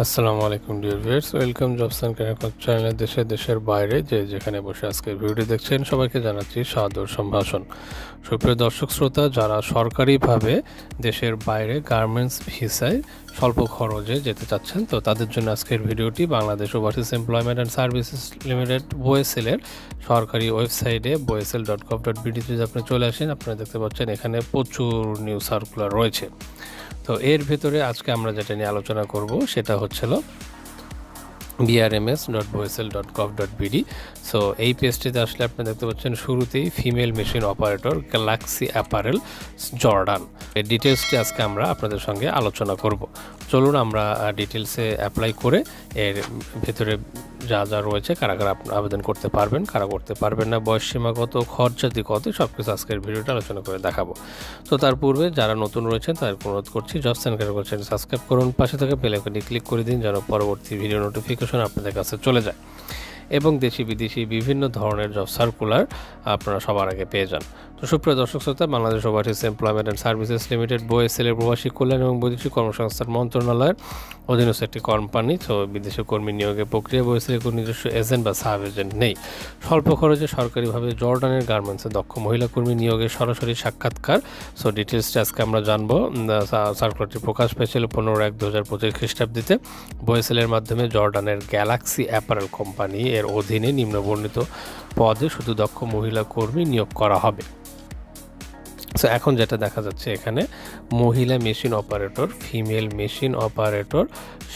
আসসালামু আলাইকুম dear viewers, welcome jobs and career চ্যানেলে দেশের বাইরে যেখানে বসে আজকের ভিডিওটি দেখছেন সবাইকে জানাচ্ছি সাদর সম্ভাষণ। সুপ্রিয় দর্শক শ্রোতা, যারা সরকারিভাবে দেশের বাইরে গার্মেন্টস ভিসায় স্বল্প খরচে যেতে চাচ্ছেন, তো তাদের জন্য আজকের ভিডিওটি। Bangladesh overseas employment and services limited বোয়েসেলের সরকারি ওয়েবসাইটে boesel.gov.bd যদি আপনি চলে আসেন, আপনারা দেখতে পাচ্ছেন এখানে প্রচুর নিউ সার্কুলার রয়েছে। তো এর ভেতরে আজকে আমরা যেটা নিয়ে আলোচনা করব সেটা হচ্ছিল brms.boesel.gov.bd। সো এই পেজটিতে আসলে আপনি দেখতে পাচ্ছেন শুরুতেই female machine operator Galaxy apparel Jordan, এই ডিটেলসটি আজকে আমরা আপনাদের সঙ্গে আলোচনা করব। চলুন আমরা ডিটেলসে অ্যাপ্লাই করে এর ভেতরে যা যা রয়েছে, কারা কারা আবেদন করতে পারবেন, কারা করতে পারবেন না, বয়স সীমা কত, খরচাদি কত, সব কিছু আজকের ভিডিওটা আলোচনা করে দেখাবো। তো তার পূর্বে যারা নতুন রয়েছেন তাদেরকে অনুরোধ করছি jobs and career channel subscribe করুন, পাশে থাকা বেল আইকনটি ক্লিক করে দিন যেন পরবর্তী ভিডিও নোটিফিকেশন আপনাদের কাছে চলে যায় এবং দেশি বিদেশি বিভিন্ন ধরনের জব সার্কুলার আপনারা সবার আগে পেয়ে যান। তো সুপ্রিয় দর্শক শ্রোতা, Bangladesh overseas employment and services limited বোয়েসেলের প্রবাসী কল্যাণ এবং বৈদেশিক কর্মসংস্থান মন্ত্রণালয়ের অধীনস্থ একটি কোম্পানি। তো বিদেশি কর্মী নিয়োগের প্রক্রিয়া, বোয়েসেলের কোনো নিজস্ব এজেন্ট বা সাব এজেন্ট নেই। স্বল্প খরচে সরকারিভাবে জর্ডানের গার্মেন্টসে দক্ষ মহিলা কর্মী নিয়োগের সরাসরি সাক্ষাৎকার। সো ডিটেলসটা আজকে আমরা জানবো। সার্কুলারটি প্রকাশ পেয়েছিল 15/1/2025 খ্রিস্টাব্দে বোয়েসেলের মাধ্যমে জর্ডানের গ্যালাক্সি অ্যাপারেল কোম্পানি এর অধীনে নিম্নবর্ণিত পদে শুধু দক্ষ মহিলা কর্মী নিয়োগ করা হবে। সো এখন যেটা দেখা যাচ্ছে এখানে মহিলা machine operator, female machine operator,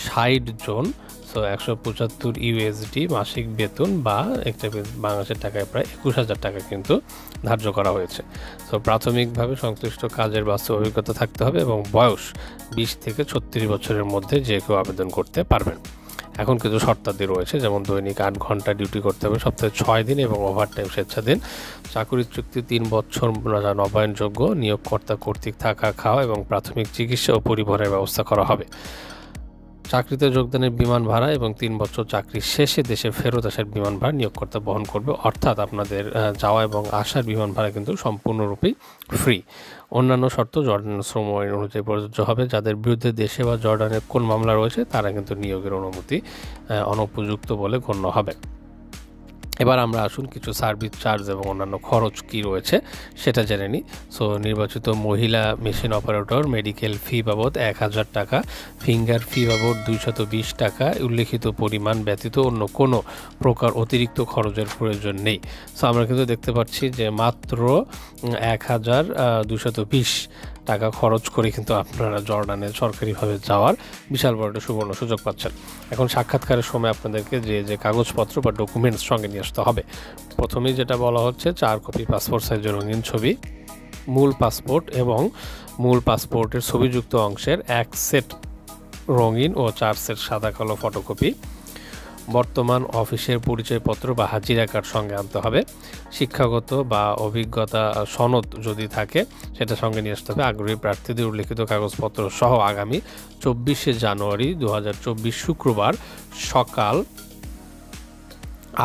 60 জন। সো 175 ইউএসডি মাসিক বেতন বা একটা বাংলাদেশের টাকায় প্রায় 21,000 টাকা কিন্তু ধার্য করা হয়েছে। সো প্রাথমিকভাবে সংশ্লিষ্ট কাজের বাস্তব অভিজ্ঞতা থাকতে হবে এবং বয়স 20 থেকে 36 বছরের মধ্যে যে কেউ আবেদন করতে পারবেন। এখন কিছু শর্তাদি রয়েছে, যেমন দৈনিক 8 ঘন্টা ডিউটি করতে হবে, সপ্তাহে 6 দিন এবং ওভারটাইম স্বেচ্ছাদিন। চাকুরির চুক্তি 3 বছর নবায়নযোগ্য। নিয়োগকর্তা কর্তৃক থাকা, খাওয়া এবং প্রাথমিক চিকিৎসা ও পরিবহনের ব্যবস্থা করা হবে। চাকরিতে যোগদানের বিমান ভাড়া এবং 3 বছর চাকরি শেষে দেশে ফেরত আসার বিমান ভাড়া নিয়োগকর্তা বহন করবে, অর্থাৎ আপনাদের যাওয়া এবং আসার বিমান ভাড়া কিন্তু সম্পূর্ণরূপেই ফ্রি। অন্যান্য শর্ত জর্ডানের শ্রম আইন অনুযায়ী প্রযোজ্য হবে। যাদের বিরুদ্ধে দেশে বা জর্ডানের কোন মামলা রয়েছে তারা কিন্তু নিয়োগের অনুমতি অনুপযুক্ত বলে গণ্য হবে। এবার আমরা আসুন কিছু সার্ভিস চার্জ এবং অন্যান্য খরচ কী রয়েছে সেটা জেনে নিই। সো নির্বাচিত মহিলা মেশিন অপারেটর মেডিকেল ফি বাবদ 1,000 টাকা, ফিঙ্গার ফি বাবদ 220 টাকা। উল্লেখিত পরিমাণ ব্যতীত অন্য কোনো প্রকার অতিরিক্ত খরচের প্রয়োজন নেই। সো আমরা কিন্তু দেখতে পাচ্ছি যে মাত্র 1,220 টাকা খরচ করে কিন্তু আপনারা জর্ডানে সরকারিভাবে যাওয়ার বিশাল বড় একটা সুবর্ণ সুযোগ পাচ্ছেন। এখন সাক্ষাৎকারের সময় আপনাদেরকে যে কাগজপত্র বা ডকুমেন্টস সঙ্গে নিয়ে আসতে হবে, প্রথমেই যেটা বলা হচ্ছে 4 কপি পাসপোর্ট সাইজের রঙিন ছবি, মূল পাসপোর্ট এবং মূল পাসপোর্টের ছবিযুক্ত অংশের 1 সেট রঙিন ও 4 সেট সাদা কালো ফটোকপি, বর্তমান অফিসের পরিচয়পত্র বা হাজিরা কার্ড সঙ্গে আনতে হবে। শিক্ষাগত বা অভিজ্ঞতা সনদ যদি থাকে সেটা সঙ্গে নিয়ে আসতে হবে। আগ্রহী প্রার্থীদের উল্লেখিত কাগজপত্র সহ আগামী 24শে জানুয়ারি 2024 শুক্রবার সকাল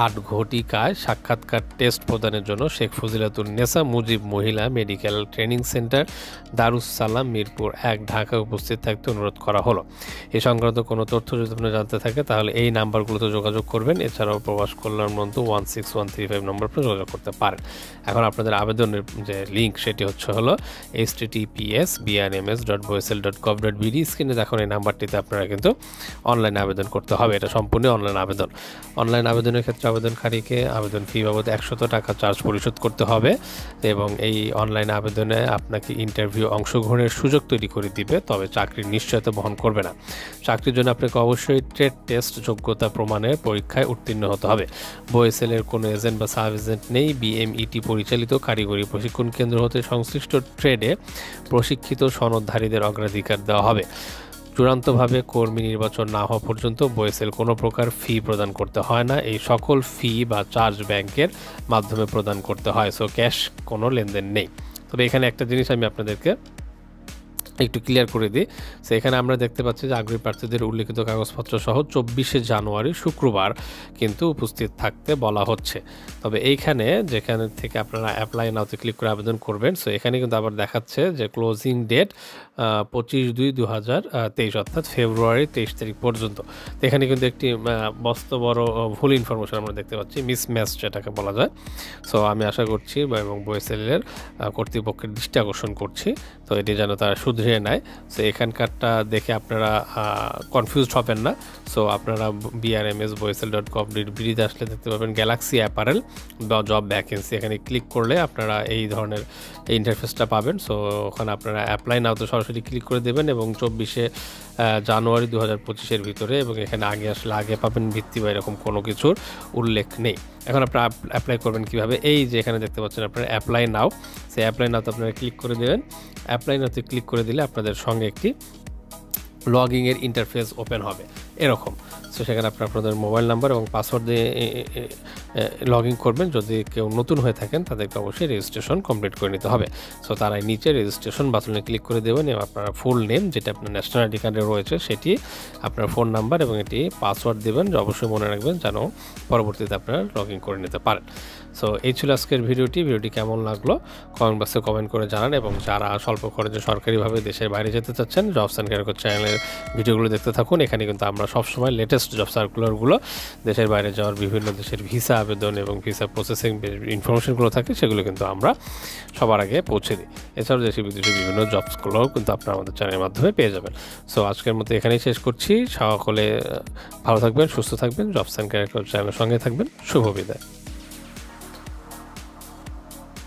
8 ঘটিকায় সাক্ষাৎকার টেস্ট প্রদানের জন্য শেখ ফজিলাতুন নেসা মুজিব মহিলা medical training centre, Darus Salam, Mirpur 1, Dhaka উপস্থিত থাকতে অনুরোধ করা হলো। এ সংক্রান্ত কোনো তথ্য যদি আপনারা জানতে থাকে তাহলে এই নাম্বারগুলোতে যোগাযোগ করবেন। এছাড়াও প্রবাস কল্যাণ মন্ত্র 16135 নম্বর পর যোগাযোগ করতে পারেন। এখন আপনাদের আবেদনের যে লিঙ্ক সেটি হলো https://brms.boesel.gov.bd। স্ক্রিনে দেখুন এই নাম্বারটিতে আপনারা কিন্তু অনলাইনে আবেদন করতে হবে। এটা সম্পূর্ণ অনলাইন আবেদন। অনলাইন আবেদনের ক্ষেত্রে আবেদনকারীকে আবেদন ফি বাবদ 100 টাকা চার্জ পরিশোধ করতে হবে এবং এই অনলাইন আবেদনে আপনাকে ইন্টারভিউ অংশগ্রহণের সুযোগ তৈরি করে দিবে, তবে চাকরির নিশ্চয়তা বহন করবে না। চাকরির জন্য আপনাকে অবশ্যই ট্রেড টেস্ট যোগ্যতা প্রমাণের পরীক্ষায় উত্তীর্ণ হতে হবে। বোয়েসেলের কোনো এজেন্ট বা সাব এজেন্ট নেই। BMET পরিচালিত কারিগরি প্রশিক্ষণ কেন্দ্র হতে সংশ্লিষ্ট ট্রেডে প্রশিক্ষিত সনদধারীদের অগ্রাধিকার দেওয়া হবে। চূড়ান্তভাবে কর্মী নির্বাচন না হওয়া পর্যন্ত বোয়েসেল কোনো প্রকার ফি প্রদান করতে হয় না। এই সকল ফি বা চার্জ ব্যাংকের মাধ্যমে প্রদান করতে হয়। সো ক্যাশ কোনো লেনদেন নেই। তবে এখানে একটা জিনিস আমি আপনাদেরকে একটু ক্লিয়ার করে দিই। সো এখানে আমরা দেখতে পাচ্ছি যে আগ্রহী প্রার্থীদের উল্লিখিত কাগজপত্র সহ 24শে জানুয়ারি শুক্রবার কিন্তু উপস্থিত থাকতে বলা হচ্ছে। তবে এইখানে যেখানে থেকে আপনারা অ্যাপ্লাই নাওতে ক্লিক করে আবেদন করবেন, সো এখানে কিন্তু আবার দেখাচ্ছে যে ক্লোজিং ডেট 25/2/2023 অর্থাৎ ফেব্রুয়ারি 23 তারিখ পর্যন্ত। তো এখানে কিন্তু একটি মস্ত বড় ভুল ইনফরমেশন আমরা দেখতে পাচ্ছি, মিসম্যাচ যেটাকে বলা যায়। সো আমি আশা করছি এবং বয়েসেলের কর্তৃপক্ষের দৃষ্টি আকর্ষণ করছি, তো এটি যেন তারা শুধরিয়ে নেয়। সো এখানকারটা দেখে আপনারা কনফিউজড হবেন না। সো আপনারা brms.boesel.gov.bd আসলে দেখতে পাবেন গ্যালাক্সি অ্যাপারেল বা জব ভ্যাকেন্সি, এখানে ক্লিক করলে আপনারা এই ধরনের ইন্টারফেসটা পাবেন। সো ওখানে আপনারা অ্যাপ্লাই নাও তো সরাসরি ক্লিক করে দেবেন এবং 24শে জানুয়ারি 2025-এর ভিতরে, এবং এখানে আগে পাবেন ভিত্তি বা এরকম কোনো কিছুর উল্লেখ নেই। এখন আপনারা অ্যাপ্লাই করবেন কীভাবে, এই যে এখানে দেখতে পাচ্ছেন আপনারা অ্যাপ্লাই নাও, সেই অ্যাপ্লাই নাওতে আপনারা ক্লিক করে দেবেন। অ্যাপ্লাই নাওতে ক্লিক করে দিলে আপনাদের সঙ্গে একটি লগইনের ইন্টারফেস ওপেন হবে এরকম। সো সেখানে আপনাদের মোবাইল নাম্বার এবং পাসওয়ার্ড দিয়ে লগ ইন করবেন। যদি কেউ নতুন হয়ে থাকেন তাদেরকে অবশ্যই রেজিস্ট্রেশন কমপ্লিট করে নিতে হবে। সো তারা নিচে রেজিস্ট্রেশন বাটনে ক্লিক করে দেবেন এবং আপনারা ফুল নেম যেটা আপনার ন্যাশনাল আইডি কার্ডে রয়েছে সেটি, আপনার ফোন নাম্বার এবং এটি পাসওয়ার্ড দেবেন, অবশ্যই মনে রাখবেন যেন পরবর্তীতে আপনারা লগ ইন করে নিতে পারেন। সো এই ছিল আজকের ভিডিওটি কেমন লাগলো কমেন্ট বক্সে কমেন্ট করে জানান, এবং যারা স্বল্প খরচে সরকারিভাবে দেশের বাইরে যেতে চাচ্ছেন জবস অ্যান্ড ক্যারিয়ার চ্যানেলের ভিডিওগুলো দেখতে থাকুন। এখানে কিন্তু আমরা সবসময় লেটেস্ট জব সার্কুলারগুলো, দেশের বাইরে যাওয়ার বিভিন্ন দেশের ভিসা আবেদন এবং ভিসা প্রসেসিং ইনফরমেশনগুলো থাকে সেগুলো কিন্তু আমরা সবার আগে পৌঁছে দিই। এছাড়াও দেশে বিদেশে বিভিন্ন জবসগুলোও কিন্তু আপনারা আমাদের চ্যানেলের মাধ্যমে পেয়ে যাবেন। সো আজকের মতো এখানেই শেষ করছি। সকলে ভালো থাকবেন, সুস্থ থাকবেন, জবস অ্যান্ড ক্যারিয়ার চ্যানেলের সঙ্গে থাকবেন। শুভ বিদায়।